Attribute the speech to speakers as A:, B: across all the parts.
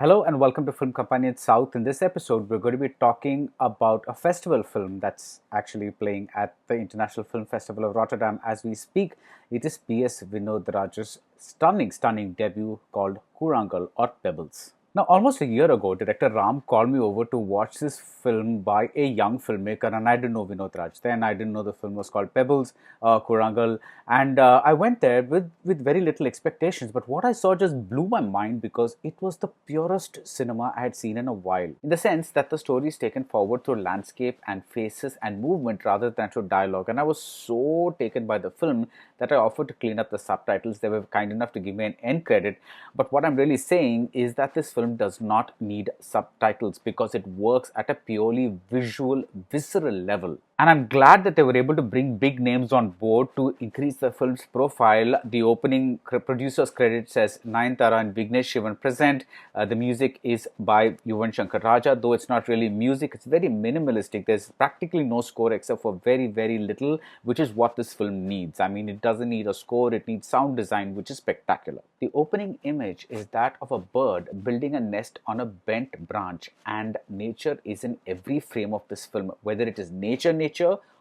A: Hello and welcome to Film Companion South. In this episode, we're going to be talking about a festival film that's actually playing at the International Film Festival of Rotterdam as we speak. It is P.S. Vinod Raj's stunning debut called Kurangal or Pebbles. Now, almost a year ago, director Ram called me over to watch this film by a young filmmaker, and I didn't know Vinod Raj then. I didn't know the film was called Pebbles, Kurangal, and I went there with very little expectations. But what I saw just blew my mind because it was the purest cinema I had seen in a while. In the sense that the story is taken forward through landscape and faces and movement rather than through dialogue. And I was so taken by the film that I offered to clean up the subtitles. They were kind enough to give me an end credit. But what I'm really saying is that this film does not need subtitles because it works at a purely visual, visceral level. And I'm glad that they were able to bring big names on board to increase the film's profile. The opening producer's credit says Nayanthara and Vignesh Shivan present. The music is by Yuvan Shankar Raja, though it's not really music, it's very minimalistic. There's practically no score except for very little, which is what this film needs. I mean, it doesn't need a score, it needs sound design, which is spectacular. The opening image is that of a bird building a nest on a bent branch, and nature is in every frame of this film, whether it is nature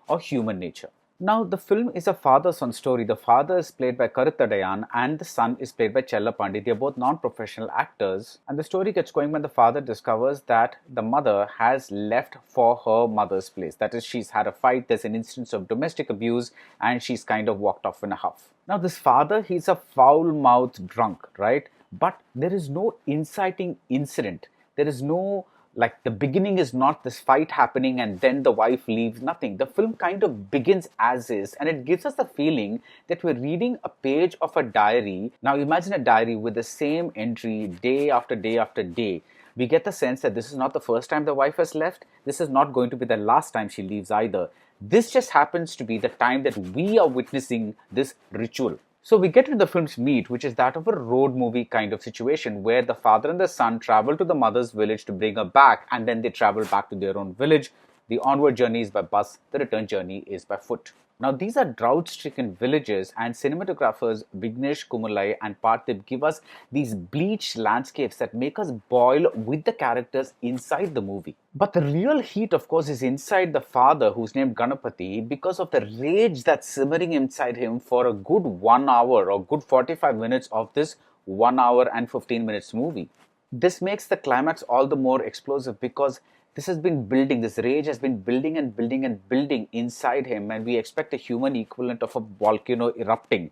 A: or human nature. Now, the film is a father-son story. The father is played by Karuttadayan and the son is played by Chella Pandit. They are both non-professional actors. And the story gets going when the father discovers that the mother has left for her mother's place. That is, she's had a fight, there's an instance of domestic abuse, and she's kind of walked off in a huff. Now, this father, he's a foul-mouthed drunk, right? But there is no inciting incident. There is no, like, the beginning is not this fight happening and then the wife leaves, nothing. The film kind of begins as is, and it gives us the feeling that we're reading a page of a diary. Now imagine a diary with the same entry day after day after day. We get the sense that this is not the first time the wife has left. This is not going to be the last time she leaves either. This just happens to be the time that we are witnessing this ritual. So we get to the film's meat, which is that of a road movie kind of situation where the father and the son travel to the mother's village to bring her back, and then they travel back to their own village. The onward journey is by bus, the return journey is by foot. Now, these are drought-stricken villages, and cinematographers Vignesh Kumulai and Parthiv give us these bleached landscapes that make us boil with the characters inside the movie. But the real heat, of course, is inside the father, who's named Ganapati, because of the rage that's simmering inside him for a good 1 hour or good 45 minutes of this 1 hour and 15 minutes movie. This makes the climax all the more explosive because this has been building, this rage has been building and building and building inside him, and we expect a human equivalent of a volcano erupting.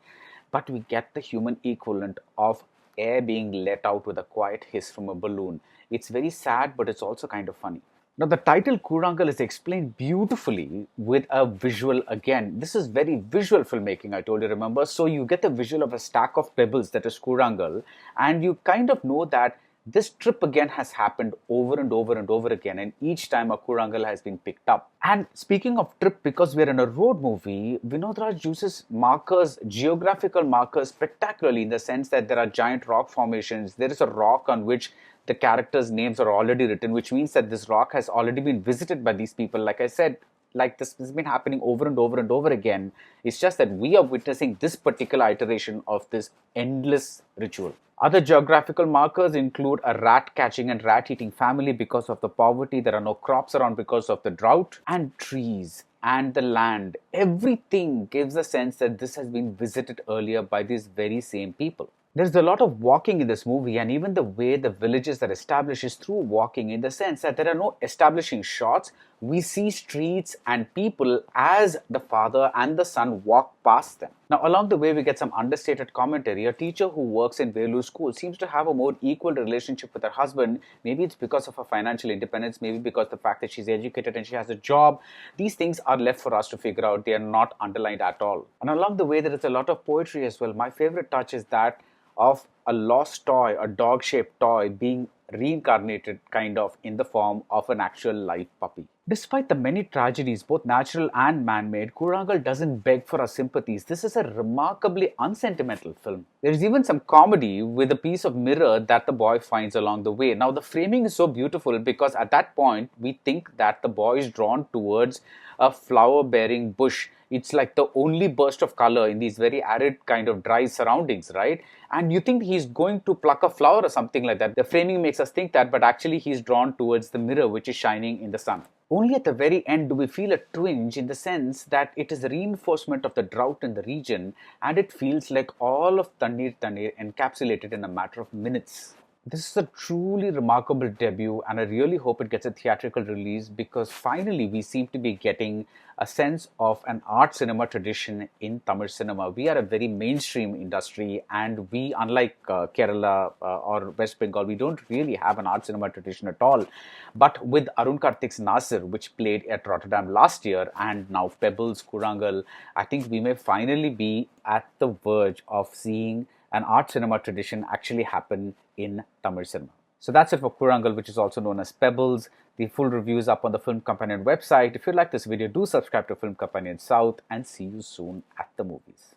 A: But we get the human equivalent of air being let out with a quiet hiss from a balloon. It's very sad, but it's also kind of funny. Now, the title Kurangal is explained beautifully with a visual again. This is very visual filmmaking, I told you, remember? So you get the visual of a stack of pebbles, that is Kurangal, and you kind of know that this trip again has happened over and over again, and each time a Kurangal has been picked up. And speaking of trip, because we're in a road movie, Vinod Raj uses markers, geographical markers, spectacularly in the sense that there are giant rock formations. There is a rock on which the characters' names are already written, which means that this rock has already been visited by these people. Like I said, like this has been happening over and over again. It's just that we are witnessing this particular iteration of this endless ritual. Other geographical markers include a rat catching and rat eating family because of the poverty. There are no crops around because of the drought, and trees and the land. Everything gives a sense that this has been visited earlier by these very same people. There's a lot of walking in this movie, and even the way the villages are established is through walking, in the sense that there are no establishing shots. We see streets and people as the father and the son walk past them. Now, along the way, we get some understated commentary. A teacher who works in Velu school seems to have a more equal relationship with her husband. Maybe it's because of her financial independence, maybe because of the fact that she's educated and she has a job. These things are left for us to figure out. They are not underlined at all. And along the way, there is a lot of poetry as well. My favorite touch is that of a lost toy, a dog-shaped toy being reincarnated kind of in the form of an actual live puppy. Despite the many tragedies, both natural and man-made, Kurangal doesn't beg for our sympathies. This is a remarkably unsentimental film. There is even some comedy with a piece of mirror that the boy finds along the way. Now, the framing is so beautiful because at that point, we think that the boy is drawn towards a flower-bearing bush. It's like the only burst of color in these very arid kind of dry surroundings, right? And you think he's going to pluck a flower or something like that. The framing makes us think that, but actually he's drawn towards the mirror which is shining in the sun. Only at the very end do we feel a twinge, in the sense that it is a reinforcement of the drought in the region, and it feels like all of Tanir Tanir encapsulated in a matter of minutes. This is a truly remarkable debut, and I really hope it gets a theatrical release, because finally we seem to be getting a sense of an art cinema tradition in Tamil cinema. We are a very mainstream industry, and we, unlike Kerala or West Bengal, we don't really have an art cinema tradition at all. But with Arun Karthik's Nasir, which played at Rotterdam last year, and now Pebbles, Kurangal, I think we may finally be at the verge of seeing an art cinema tradition actually happen in Tamil cinema. So that's it for Kurangal, which is also known as Pebbles. The full review is up on the Film Companion website. If you like this video, do subscribe to Film Companion South, and see you soon at the movies.